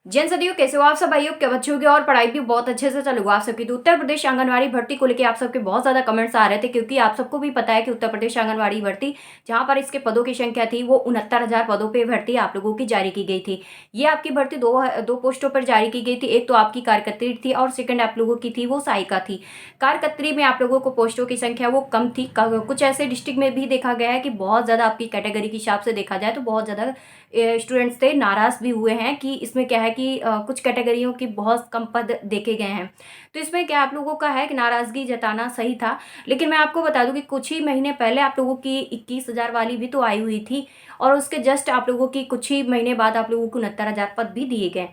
जैन सदियों कैसे हो आप सब भाइयों के बच्चों की और पढ़ाई भी बहुत अच्छे से चलेगा आप सबकी। तो उत्तर प्रदेश आंगनवाड़ी भर्ती को लेकर आप सबके बहुत ज़्यादा कमेंट्स आ रहे थे, क्योंकि आप सबको भी पता है कि उत्तर प्रदेश आंगनवाड़ी भर्ती जहां पर इसके पदों की संख्या थी वो 69,000 पदों पे भर्ती आप लोगों की जारी की गई थी। ये आपकी भर्ती दो पोस्टों पर जारी की गई थी। एक तो आपकी कार्यकर्त्री थी और सेकंड आप लोगों की थी वो सहायिका थी। कार्यकर्त्री में आप लोगों को पोस्टों की संख्या वो कम थी। कुछ ऐसे डिस्ट्रिक्ट में भी देखा गया है कि बहुत ज़्यादा आपकी कैटेगरी के हिसाब से देखा जाए तो बहुत ज़्यादा स्टूडेंट्स थे, नाराज भी हुए हैं कि इसमें क्या है कि कुछ कैटेगरियों की बहुत कम पद देखे गए हैं। तो इसमें क्या आप लोगों का है कि नाराज़गी जताना सही था। लेकिन मैं आपको बता दूं कि कुछ ही महीने पहले आप लोगों की 21,000 वाली भी तो आई हुई थी, और उसके जस्ट आप लोगों की कुछ ही महीने बाद आप लोगों को 69,000 पद भी दिए गए।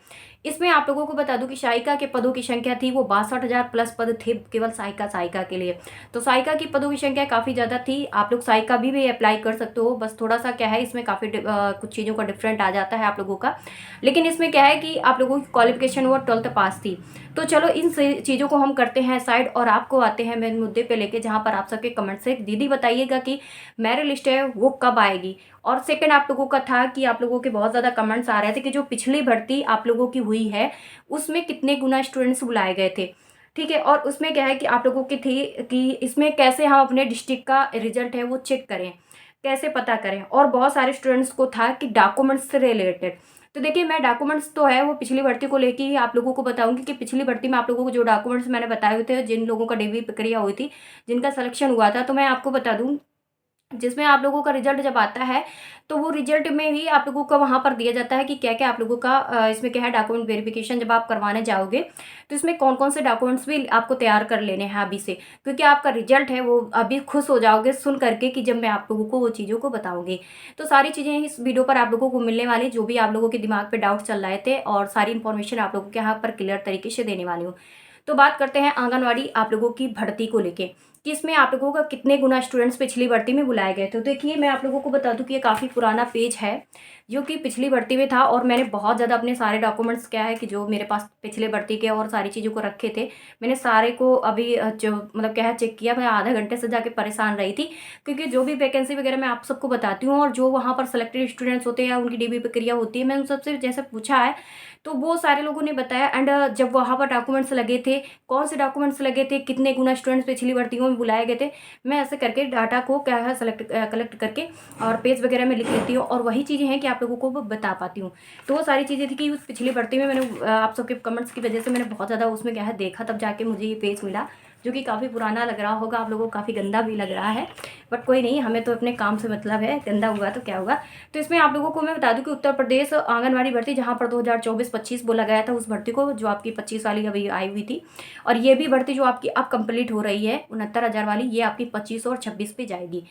इसमें आप लोगों को बता दूं कि सहायिका के पदों की संख्या थी वो 62,000 प्लस पद थे केवल सहायिका के लिए। तो सहायिका की पदों की संख्या काफ़ी ज़्यादा थी। आप लोग सहायिका भी अप्लाई कर सकते हो, बस थोड़ा सा क्या है इसमें काफ़ी कुछ चीज़ों का डिफरेंट आ जाता है आप लोगों का। लेकिन इसमें क्या है कि आप लोगों की क्वालिफिकेशन वो 12th पास थी। तो चलो इन चीज़ों को हम करते हैं साइड और आपको आते हैं मेन मुद्दे पे लेके, जहाँ पर आप सबके कमेंट से दीदी बताइएगा कि मेरिट लिस्ट है वो कब आएगी। और सेकंड आप लोगों का था कि आप लोगों के बहुत ज़्यादा कमेंट्स आ रहे थे कि जो पिछली भर्ती आप लोगों की हुई है उसमें कितने गुना स्टूडेंट्स बुलाए गए थे। ठीक है, और उसमें क्या है कि आप लोगों की थी कि इसमें कैसे हम अपने डिस्ट्रिक्ट का रिजल्ट है वो चेक करें, कैसे पता करें। और बहुत सारे स्टूडेंट्स को था कि डॉक्यूमेंट्स से रिलेटेड। तो देखिए, मैं डॉक्यूमेंट्स तो है वो पिछली भर्ती को लेके ही आप लोगों को बताऊंगी कि पिछली भर्ती में आप लोगों को जो डॉक्यूमेंट्स मैंने बताए हुए थे, जिन लोगों का डीवी प्रक्रिया हुई थी, जिनका सिलेक्शन हुआ था, तो मैं आपको बता दूं जिसमें आप लोगों का रिजल्ट जब आता है तो वो रिजल्ट में भी आप लोगों का वहाँ पर दिया जाता है कि क्या क्या आप लोगों का इसमें क्या है डॉक्यूमेंट वेरिफिकेशन जब आप करवाने जाओगे तो इसमें कौन कौन से डॉक्यूमेंट्स भी आपको तैयार कर लेने हैं अभी से, क्योंकि आपका रिजल्ट है वो अभी खुश हो जाओगे सुन करके कि जब मैं आप लोगों को वो चीज़ों को बताऊंगी। तो सारी चीज़ें इस वीडियो पर आप लोगों को मिलने वाली, जो भी आप लोगों के दिमाग पे डाउट चल रहे थे, और सारी इन्फॉर्मेशन आप लोगों के यहाँ पर क्लियर तरीके से देने वाली हूँ। तो बात करते हैं आंगनवाड़ी आप लोगों की भर्ती को लेके कि इसमें आप लोगों का कितने गुना स्टूडेंट्स पिछली भर्ती में बुलाए गए थे। तो देखिए, मैं आप लोगों को बता दूं कि ये काफ़ी पुराना पेज है जो कि पिछली भर्ती में था, और मैंने बहुत ज़्यादा अपने सारे डॉक्यूमेंट्स क्या है कि जो मेरे पास पिछले भर्ती के और सारी चीज़ों को रखे थे, मैंने सारे को अभी जो मतलब क्या है चेक किया। मैं आधा घंटे से जाके परेशान रही थी, क्योंकि जो भी वैकेंसी वगैरह मैं आप सबको बताती हूँ और जो वहाँ पर सेलेक्टेड स्टूडेंट्स होते हैं या उनकी डीबी प्रक्रिया होती है, मैंने उन सबसे जैसे पूछा है तो वो सारे लोगों ने बताया। एंड जब वहाँ पर डॉक्यूमेंट्स लगे थे, कौन से डॉक्यूमेंट्स लगे थे, कितने गुना स्टूडेंट्स पिछली भर्तियों में बुलाए गए थे, मैं ऐसे करके डाटा को क्या है कलेक्ट करके और पेज वगैरह में लिख लेती हूँ, और वही चीज़ें हैं कि आप लोगों को वो बता पाती हूँ। तो वो सारी चीज़ें थी कि उस पिछली भर्ती में मैंने आप सबके कमेंट्स की वजह से मैंने बहुत ज़्यादा उसमें क्या है देखा, तब जाके मुझे ये पेज मिला, जो कि काफ़ी पुराना लग रहा होगा आप लोगों को, काफ़ी गंदा भी लग रहा है। बट कोई नहीं, हमें तो अपने काम से मतलब है, गंदा हुआ तो क्या हुआ। तो इसमें आप लोगों को मैं बता दूं कि उत्तर प्रदेश आंगनवाड़ी भर्ती जहां पर 2024-25 बोला गया था, उस भर्ती को जो आपकी 25 वाली अभी आई हुई थी, और ये भी भर्ती जो आपकी अब कंप्लीट हो रही है 69,000 वाली, ये आपकी 25 और 26 पे जाएगी।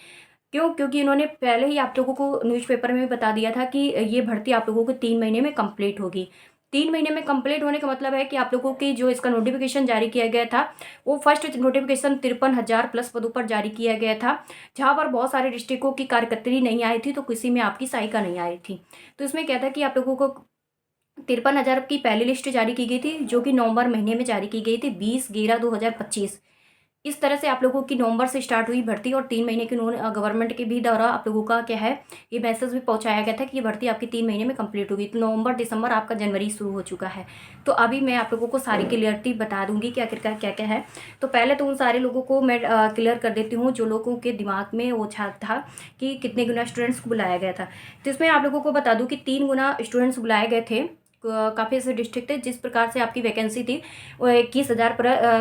क्यों? क्योंकि इन्होंने पहले ही आप लोगों को न्यूज़पेपर में भी बता दिया था कि ये भर्ती आप लोगों को 3 महीने में कंप्लीट होगी। 3 महीने में कंप्लीट होने का मतलब है कि आप लोगों की जो इसका नोटिफिकेशन जारी किया गया था, वो फर्स्ट नोटिफिकेशन 53,000 प्लस पदों पर जारी किया गया था, जहाँ पर बहुत सारे डिस्ट्रिक्टों की कार्यकर्त्री नहीं आई थी, तो किसी में आपकी सहायिका नहीं आई थी। तो इसमें क्या था कि आप लोगों को 53,000 की पहली लिस्ट जारी की गई थी, जो कि नवंबर महीने में जारी की गई थी, 20/11/2025। इस तरह से आप लोगों की नवंबर से स्टार्ट हुई भर्ती, और 3 महीने के उन्होंने गवर्नमेंट के भी द्वारा आप लोगों का क्या है ये मैसेज भी पहुंचाया गया था कि ये भर्ती आपकी 3 महीने में कंप्लीट होगी। तो नवंबर दिसंबर आपका जनवरी शुरू हो चुका है। तो अभी मैं आप लोगों को सारी क्लियरिटी बता दूंगी कि आखिरकार क्या क्या है। तो पहले तो उन सारे लोगों को मैं क्लियर कर देती हूँ जो लोगों के दिमाग में वो छाप था कि कितने गुना स्टूडेंट्स को बुलाया गया था। तो इसमें आप लोगों को बता दूँ कि 3 गुना स्टूडेंट्स बुलाए गए थे। काफ़ी ऐसे डिस्ट्रिक्ट थे जिस प्रकार से आपकी वैकेंसी थी वो 21,000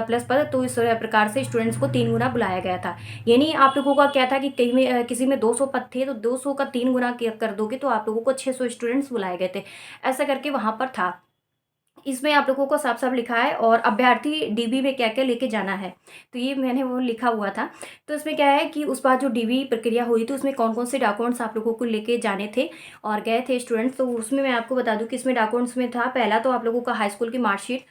प्लस पद, तो इस प्रकार से स्टूडेंट्स को 3 गुना बुलाया गया था। यानी आप लोगों का क्या था कि कहीं में किसी में 200 पद थे, तो 200 का 3 गुना कर दोगे तो आप लोगों को 600 स्टूडेंट्स बुलाए गए थे। ऐसा करके वहाँ पर था। इसमें आप लोगों को साफ साफ लिखा है, और अभ्यर्थी डीबी में क्या क्या लेके जाना है, तो ये मैंने वो लिखा हुआ था। तो इसमें क्या है कि उस बार जो डीबी प्रक्रिया हुई थी उसमें कौन कौन से डॉक्यूमेंट्स आप लोगों को लेके जाने थे और गए थे स्टूडेंट्स, तो उसमें मैं आपको बता दूं कि इसमें डॉक्यूमेंट्स में था, पहला तो आप लोगों का हाई स्कूल की मार्कशीट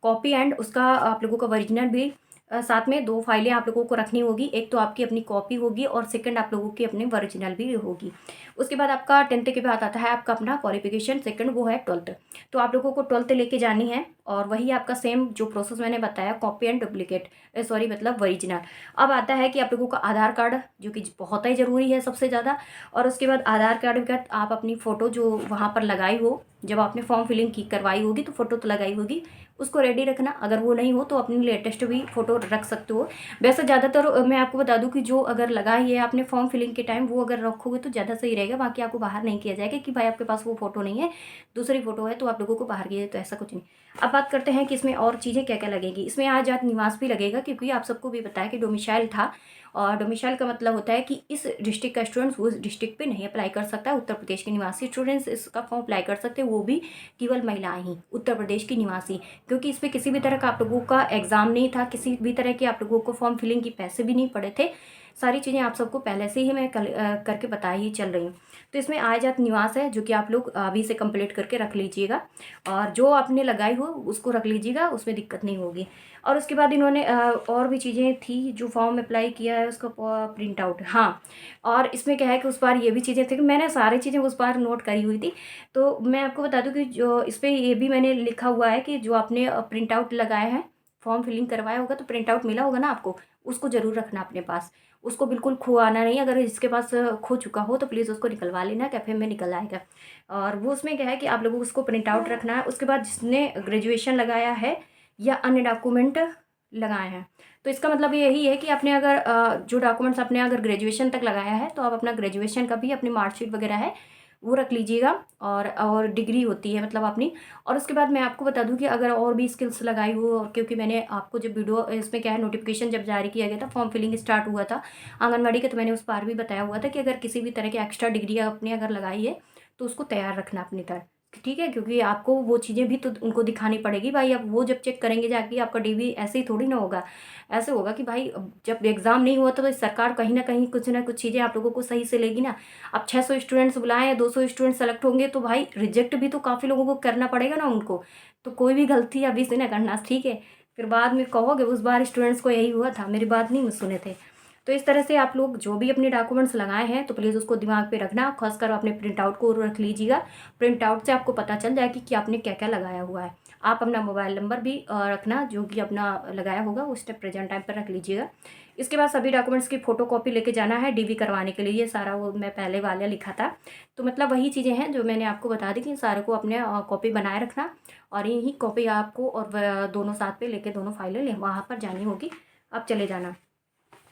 कॉपी, एंड उसका आप लोगों का ओरिजिनल भी। साथ में 2 फाइलें आप लोगों को रखनी होगी, एक तो आपकी अपनी कॉपी होगी और सेकंड आप लोगों की अपनी ओरिजिनल भी होगी। उसके बाद आपका 10th के बाद आता है आपका अपना क्वालिफिकेशन, सेकंड वो है 12th। तो आप लोगों को 12th लेके जानी है, और वही आपका सेम जो प्रोसेस मैंने बताया, कॉपी एंड डुप्लीकेट, सॉरी मतलब ओरिजिनल। अब आता है कि आप लोगों का आधार कार्ड, जो कि बहुत ही ज़रूरी है सबसे ज़्यादा, और उसके बाद आधार कार्ड के बाद आप अपनी फ़ोटो जो वहाँ पर लगाई हो जब आपने फॉर्म फिलिंग की करवाई होगी तो फ़ोटो तो लगाई होगी, उसको रेडी रखना। अगर वो नहीं हो तो अपनी लेटेस्ट भी फ़ोटो रख सकते हो। वैसे ज़्यादातर मैं आपको बता दूं कि जो अगर लगाई है आपने फॉर्म फिलिंग के टाइम, वो अगर रखोगे तो ज़्यादा सही रहेगा। बाकी आपको बाहर नहीं किया जाएगा कि भाई आपके पास वो फ़ोटो नहीं है, दूसरी फ़ोटो है तो आप लोगों को बाहर किया, तो ऐसा कुछ नहीं। अब बात करते हैं कि इसमें और चीज़ें क्या क्या लगेंगी। इसमें आज जात निवास भी लगेगा, क्योंकि आप सबको भी पता है कि डोमिसाइल था, और डोमिसाइल का मतलब होता है कि इस डिस्ट्रिक्ट का स्टूडेंट्स उस डिस्ट्रिक्ट पे नहीं अप्लाई कर सकता है। उत्तर प्रदेश के निवासी स्टूडेंट्स इसका फॉर्म अप्लाई कर सकते हैं, वो भी केवल महिलाएं ही, उत्तर प्रदेश की निवासी। क्योंकि इस पर किसी भी तरह का आप लोगों का एग्जाम नहीं था, किसी भी तरह के आप लोगों को फॉर्म फिलिंग की पैसे भी नहीं पड़े थे। सारी चीज़ें आप सबको पहले से ही मैं करके बता ही चल रही हूँ। तो इसमें आय जात निवास है, जो कि आप लोग अभी से कंप्लीट करके रख लीजिएगा, और जो आपने लगाई हो उसको रख लीजिएगा, उसमें दिक्कत नहीं होगी। और उसके बाद इन्होंने और भी चीज़ें थी, जो फॉर्म अप्लाई किया है उसका प्रिंट आउट, हाँ। और इसमें क्या है कि उस बार ये भी चीज़ें थी कि मैंने सारी चीज़ें उस बार नोट करी हुई थी। तो मैं आपको बता दूं कि जो इस पर ये भी मैंने लिखा हुआ है कि जो आपने प्रिंट आउट लगाया है, फॉर्म फिलिंग करवाया होगा तो प्रिंट आउट मिला होगा ना आपको, उसको ज़रूर रखना अपने पास। उसको बिल्कुल खुआना नहीं। अगर इसके पास खो चुका हो तो प्लीज़ उसको निकलवा लेना, कैफ़े में निकल आएगा। और वो उसमें क्या है कि आप लोगों को उसको प्रिंट आउट रखना है। उसके बाद जिसने ग्रेजुएशन लगाया है या अन्य डॉक्यूमेंट लगाए हैं, तो इसका मतलब यही है कि आपने अगर जो डॉक्यूमेंट्स आपने अगर ग्रेजुएशन तक लगाया है, तो आप अपना ग्रेजुएशन का भी अपनी मार्कशीट वगैरह है वो रख लीजिएगा। और डिग्री होती है मतलब अपनी। और उसके बाद मैं आपको बता दूं कि अगर और भी स्किल्स लगाई हो, क्योंकि मैंने आपको जब वीडियो इसमें क्या है, नोटिफिकेशन जब जारी किया गया था, फॉर्म फिलिंग स्टार्ट हुआ था आंगनबाड़ी का, तो मैंने उस बार भी बताया हुआ था कि अगर किसी भी तरह की एक्स्ट्रा डिग्री आपने अगर लगाई है तो उसको तैयार रखना अपनी तरफ, ठीक है। क्योंकि आपको वो चीज़ें भी तो उनको दिखानी पड़ेगी भाई। अब वो जब चेक करेंगे जाके आपका डीवी, ऐसे ही थोड़ी ना होगा। ऐसे होगा कि भाई अब जब एग्ज़ाम नहीं हुआ तो सरकार कहीं ना कुछ चीज़ें आप लोगों को सही से लेगी ना। अब 600 स्टूडेंट्स बुलाएं या 200 स्टूडेंट सेलेक्ट होंगे तो भाई रिजेक्ट भी तो काफ़ी लोगों को करना पड़ेगा ना उनको। तो कोई भी गलती अभी से ना करना, ठीक है। फिर बाद में कहोगे उस बार स्टूडेंट्स को यही हुआ था, मेरी बात नहीं सुने थे। तो इस तरह से आप लोग जो भी अपने डॉक्यूमेंट्स लगाए हैं तो प्लीज़ उसको दिमाग पे रखना, खासकर अपने प्रिंट आउट को रख लीजिएगा। प्रिंट आउट से आपको पता चल जाएगी कि आपने क्या क्या लगाया हुआ है। आप अपना मोबाइल नंबर भी रखना, जो कि अपना लगाया होगा उस टाइम प्रेजेंट टाइम पर रख लीजिएगा। इसके बाद सभी डॉक्यूमेंट्स की फ़ोटो कॉपी लेके जाना है डीवी करवाने के लिए। ये सारा वो मैं पहले वाला लिखा था, तो मतलब वही चीज़ें हैं जो मैंने आपको बता दी कि सारे को अपने कॉपी बनाए रखना। और यही कॉपी आपको और दोनों साथ पे लेके दोनों फाइलें ले वहाँ पर जानी होगी, आप चले जाना।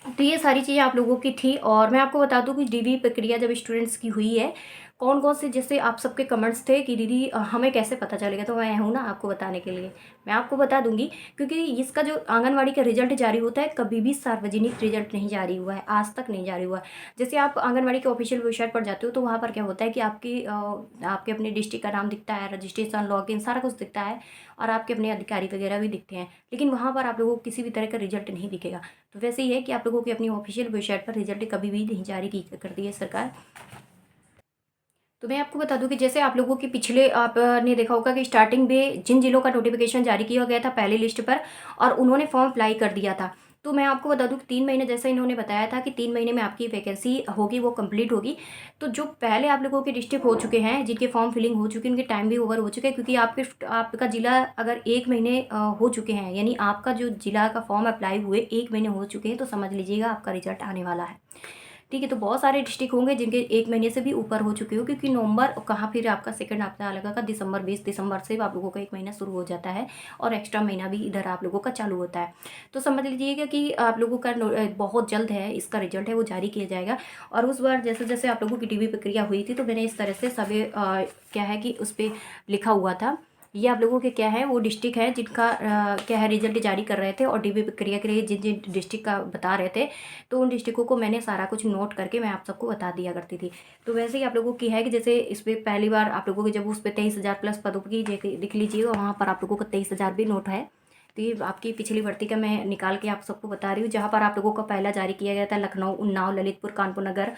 तो ये सारी चीज़ें आप लोगों की थी। और मैं आपको बता दूं कि डीवी प्रक्रिया जब स्टूडेंट्स की हुई है, कौन कौन से, जैसे आप सबके कमेंट्स थे कि दीदी हमें कैसे पता चलेगा, तो मैं हूँ ना आपको बताने के लिए। मैं आपको बता दूंगी, क्योंकि इसका जो आंगनवाड़ी का रिजल्ट जारी होता है, कभी भी सार्वजनिक रिजल्ट नहीं जारी हुआ है, आज तक नहीं जारी हुआ है। जैसे आप आंगनवाड़ी के ऑफिशियल वेबसाइट पर जाते हो तो वहाँ पर क्या होता है कि आपके अपने डिस्ट्रिक्ट का नाम दिखता है, रजिस्ट्रेशन, लॉगिन, सारा कुछ दिखता है, और आपके अपने अधिकारी वगैरह भी दिखते हैं। लेकिन वहाँ पर आप लोगों को किसी भी तरह का रिजल्ट नहीं दिखेगा। तो वैसे ही है कि आप लोगों की अपनी ऑफिशियल वेबसाइट पर रिजल्ट कभी भी नहीं जारी की करती है सरकार। तो मैं आपको बता दूं कि जैसे आप लोगों के पिछले आपने देखा होगा कि स्टार्टिंग में जिन जिलों का नोटिफिकेशन जारी किया गया था पहली लिस्ट पर, और उन्होंने फॉर्म अप्लाई कर दिया था। तो मैं आपको बता दूं कि 3 महीने, जैसा इन्होंने बताया था कि 3 महीने में आपकी वैकेंसी होगी, वो कंप्लीट होगी। तो जो पहले आप लोगों के डिस्ट्रिक्ट हो चुके हैं, जिनके फॉर्म फिलिंग हो चुकी है, उनके टाइम भी ओवर हो चुके हैं। क्योंकि आपका जिला अगर 1 महीने हो चुके हैं, यानी आपका जो जिला का फॉर्म अप्लाई हुए 1 महीने हो चुके हैं, तो समझ लीजिएगा आपका रिजल्ट आने वाला है, ठीक है। तो बहुत सारे डिस्ट्रिक्ट होंगे जिनके 1 महीने से भी ऊपर हो चुके हो, क्योंकि नवंबर कहाँ फिर आपका सेकंड हफ्ता लगेगा, दिसंबर, 20 दिसंबर से आप लोगों का 1 महीना शुरू हो जाता है, और एक्स्ट्रा महीना भी इधर आप लोगों का चालू होता है। तो समझ लीजिएगा कि आप लोगों का बहुत जल्द है इसका रिजल्ट है वो जारी किया जाएगा। और उस बार जैसे जैसे आप लोगों की टीवी प्रक्रिया हुई थी, तो मैंने इस तरह से सभी क्या है कि उस पर लिखा हुआ था। ये आप लोगों के क्या है वो डिस्ट्रिक्ट है जिनका क्या है रिजल्ट जारी कर रहे थे, और डीबी प्रक्रिया के लिए जिन जिन डिस्ट्रिक्ट का बता रहे थे, तो उन डिस्ट्रिक्टों को मैंने सारा कुछ नोट करके मैं आप सबको बता दिया करती थी। तो वैसे ही आप लोगों की है कि जैसे इस पर पहली बार आप लोगों के जब उस पर 23,000 प्लस पदों की लिख लीजिएगा, वहाँ पर आप लोगों का 23,000 भी नोट है। तो ये आपकी पिछली भर्ती का मैं निकाल के आप सबको बता रही हूँ, जहाँ पर आप लोगों का पहला जारी किया गया था लखनऊ, उन्नाव, ललितपुर, कानपुर नगर।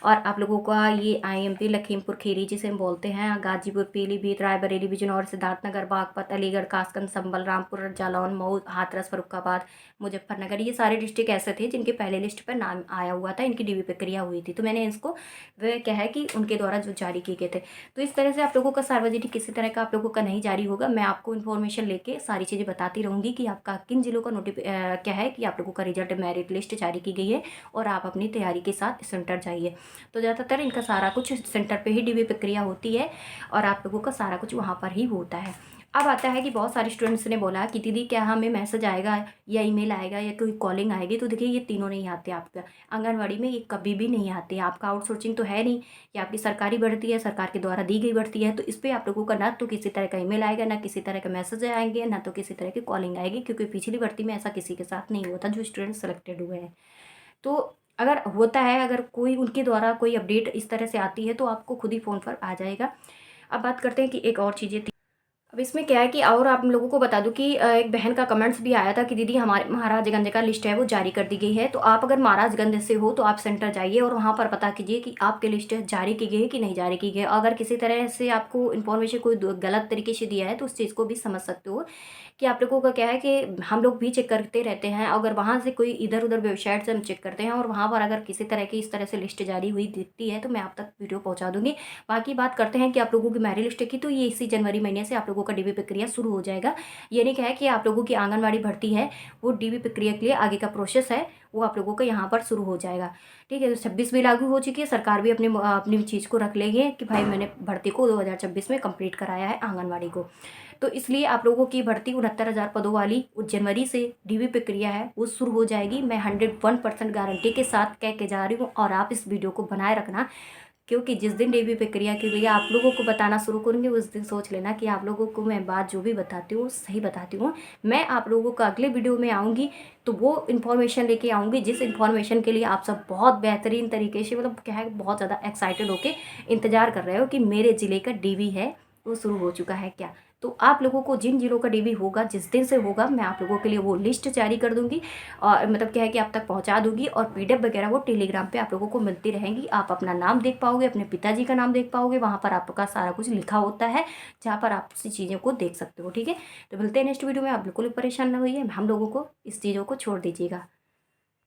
और आप लोगों का ये आईएमपी लखीमपुर खीरी जिसे हम बोलते हैं, गाजीपुर, पीलीभीत, रायबरेली, बिजनौर, सिद्धार्थनगर, बागपत, अलीगढ़, कासगंज, संभल, रामपुर, जालौन, मऊ, हाथरस, फर्रुखाबाद, मुजफ्फरनगर, ये सारे डिस्ट्रिक्ट ऐसे थे जिनके पहले लिस्ट पर नाम आया हुआ था, इनकी डीवी प्रक्रिया हुई थी। तो मैंने इसको वह क्या है कि उनके द्वारा जो जारी किए गए थे। तो इस तरह से आप लोगों का सार्वजनिक किसी तरह का आप लोगों का नहीं जारी होगा, मैं आपको इन्फॉर्मेशन लेके सारी चीज़ें बताती रहूँगी। जाएगी कि आपका किन जिलों का क्या है कि आप लोगों का रिजल्ट मेरिट लिस्ट जारी की गई है और आप अपनी तैयारी के साथ सेंटर जाइए। तो ज़्यादातर इनका सारा कुछ सेंटर पे ही डीवी प्रक्रिया होती है और आप लोगों का सारा कुछ वहाँ पर ही होता है। अब आता है कि बहुत सारे स्टूडेंट्स ने बोला कि दीदी क्या हमें मैसेज आएगा या ईमेल आएगा या कोई कॉलिंग आएगी। तो देखिए ये तीनों नहीं आते आपका आंगनवाड़ी में, ये कभी भी नहीं आते। आपका आउटसोर्सिंग तो है नहीं, ये आपकी सरकारी भर्ती है, सरकार के द्वारा दी गई भर्ती है। तो इस पर आप लोगों का ना तो किसी तरह का ईमेल आएगा, ना किसी तरह का मैसेज आएंगे, ना तो किसी तरह की कॉलिंग आएगी, क्योंकि पिछली भर्ती में ऐसा किसी के साथ नहीं हुआ था जो स्टूडेंट सेलेक्टेड हुए हैं। तो अगर होता है, अगर कोई उनके द्वारा कोई अपडेट इस तरह से आती है तो आपको खुद ही फ़ोन पर आ जाएगा। अब बात करते हैं कि एक और चीज़ें थी। अब इसमें क्या है कि और आप लोगों को बता दूं कि एक बहन का कमेंट्स भी आया था कि दीदी हमारे महाराजगंज का लिस्ट है वो जारी कर दी गई है। तो आप अगर महाराजगंज से हो तो आप सेंटर जाइए और वहाँ पर पता कीजिए कि आपकी लिस्ट जारी की गई है कि नहीं जारी की गई है। अगर किसी तरह से आपको इन्फॉर्मेशन कोई गलत तरीके से दिया है तो उस चीज़ को भी समझ सकते हो कि आप लोगों का क्या है कि हम लोग भी चेक करते रहते हैं। अगर वहाँ से कोई इधर उधर वेबसाइट से हम चेक करते हैं और वहाँ पर अगर किसी तरह की इस तरह से लिस्ट जारी हुई दिखती है तो मैं आप तक वीडियो पहुँचा दूँगी। बाकी बात करते हैं कि आप लोगों की मेरिट लिस्ट की, तो ये इसी जनवरी महीने से आप लोगों का डीवी प्रक्रिया शुरू हो जाएगा। ये नहीं क्या है कि आप लोगों की आंगनवाड़ी भर्ती है वो डीवी प्रक्रिया के लिए आगे का प्रोसेस है वो आप लोगों का यहाँ पर शुरू हो जाएगा। ठीक है, तो 26 भी लागू हो चुकी है, सरकार भी अपनी अपनी चीज़ को रख लेगी कि भाई मैंने भर्ती को 2026 में कंप्लीट कराया है आंगनवाड़ी को। तो इसलिए आप लोगों की भर्ती 69,000 पदों वाली जनवरी से डीवी प्रक्रिया है वो शुरू हो जाएगी। मैं 101% गारंटी के साथ कह के जा रही हूँ और आप इस वीडियो को बनाए रखना, क्योंकि जिस दिन डीवी प्रक्रिया के लिए आप लोगों को बताना शुरू करूँगी उस दिन सोच लेना कि आप लोगों को मैं बात जो भी बताती हूँ सही बताती हूँ। मैं आप लोगों का अगले वीडियो में आऊँगी तो वो इन्फॉर्मेशन लेके आऊँगी जिस इन्फॉर्मेशन के लिए आप सब बहुत बेहतरीन तरीके से मतलब क्या है बहुत ज़्यादा एक्साइटेड होके इंतज़ार कर रहे हो कि मेरे ज़िले का डीवी है वो शुरू हो चुका है क्या। तो आप लोगों को जिन जिलों का डीवी होगा जिस दिन से होगा मैं आप लोगों के लिए वो लिस्ट जारी कर दूंगी और मतलब क्या है कि आप तक पहुंचा दूंगी और पीडीएफ वगैरह वो टेलीग्राम पे आप लोगों को मिलती रहेंगी। आप अपना नाम देख पाओगे, अपने पिताजी का नाम देख पाओगे, वहाँ पर आपका सारा कुछ लिखा होता है जहाँ पर आप इसी चीज़ों को देख सकते हो। ठीक है, तो मिलते हैं नेक्स्ट वीडियो में। आप बिल्कुल भी परेशान ना होइए, हम लोगों को इस चीज़ों को छोड़ दीजिएगा।